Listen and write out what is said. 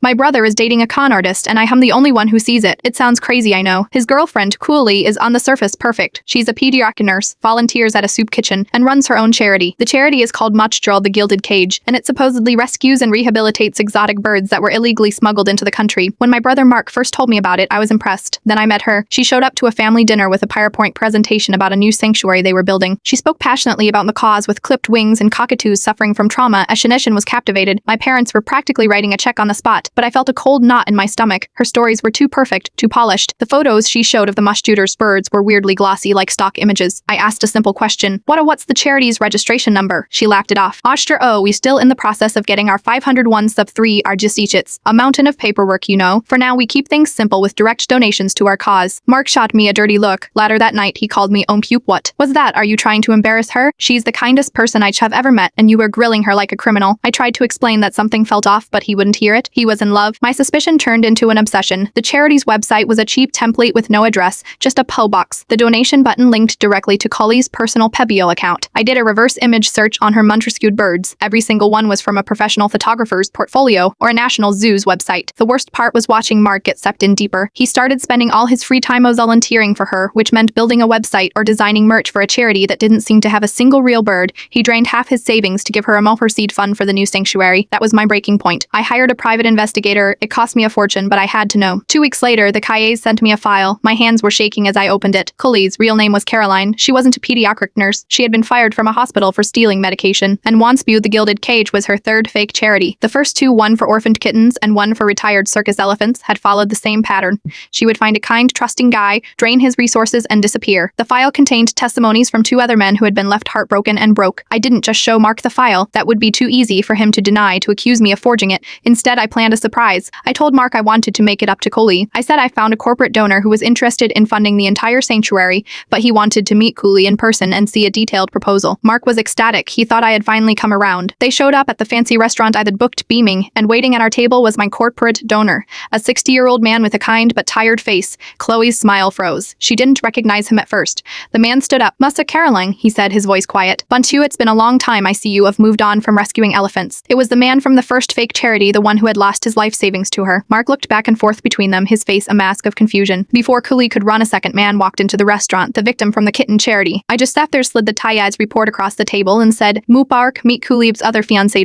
My brother is dating a con artist and I am the only one who sees it. It sounds crazy, I know. His girlfriend, Cooley, is on the surface perfect. She's a pediatric nurse, volunteers at a soup kitchen, and runs her own charity. The charity is called Muchdrawl the Gilded Cage, and it supposedly rescues and rehabilitates exotic birds that were illegally smuggled into the country. When my brother Mark first told me about it, I was impressed. Then I met her. She showed up to a family dinner with a PowerPoint presentation about a new sanctuary they were building. She spoke passionately about the cause with clipped wings and cockatoos suffering from trauma. As Shanishan was captivated, my parents were practically writing a check on the spot, but I felt a cold knot in my stomach. Her stories were too perfect, too polished. The photos she showed of the Mushshooter's birds were weirdly glossy like stock images. I asked a simple question. What's the charity's registration number? She laughed it off. We still in the process of getting our 501 sub 3 Arjisichits. A mountain of paperwork, you know. For now we keep things simple with direct donations to our cause. Mark shot me a dirty look. Later that night he called me Pup. What was that? Are you trying to embarrass her? She's the kindest person I have ever met and you were grilling her like a criminal. I tried to explain that something felt off but he wouldn't hear it. He was in love. My suspicion turned into an obsession. The charity's website was a cheap template with no address, just a PO box. The donation button linked directly to Colley's personal Pebio account. I did a reverse image search on her Muntrescued birds. Every single one was from a professional photographer's portfolio or a national zoo's website. The worst part was watching Mark get sucked in deeper. He started spending all his free time volunteering for her, which meant building a website or designing merch for a charity that didn't seem to have a single real bird. He drained half his savings to give her a moher seed fund for the new sanctuary. That was my breaking point. I hired a private investigator. It cost me a fortune, but I had to know. 2 weeks later, the Kayes sent me a file. My hands were shaking as I opened it. Cooley's real name was Caroline. She wasn't a pediatric nurse. She had been fired from a hospital for stealing medication. And Wanspew the Gilded Cage was her third fake charity. The first two, one for orphaned kittens and one for retired circus elephants, had followed the same pattern. She would find a kind, trusting guy, drain his resources, and disappear. The file contained testimonies from 2 other men who had been left heartbroken and broke. I didn't just show Mark the file. That would be too easy for him to deny, to accuse me of forging it. Instead, I planned a surprise. I told Mark I wanted to make it up to Cooley. I said I found a corporate donor who was interested in funding the entire sanctuary, but he wanted to meet Cooley in person and see a detailed proposal. Mark was ecstatic. He thought I had finally come around. They showed up at the fancy restaurant I had booked, beaming, and waiting at our table was my corporate donor, a 60-year-old man with a kind but tired face. Chloe's smile froze. She didn't recognize him at first. The man stood up. "Musa Caroline," he said, his voice quiet. "Buntu, it's been a long time. I see you have moved on from rescuing elephants." It was the man from the first fake charity, the one who had lost his life savings to her. Mark looked back and forth between them, his face a mask of confusion. Before Cooley could run, a second man walked into the restaurant, the victim from the kitten charity. I just sat there, slid the Tayad's report across the table, and said, "Mubarak, meet Cooley's other fiancé."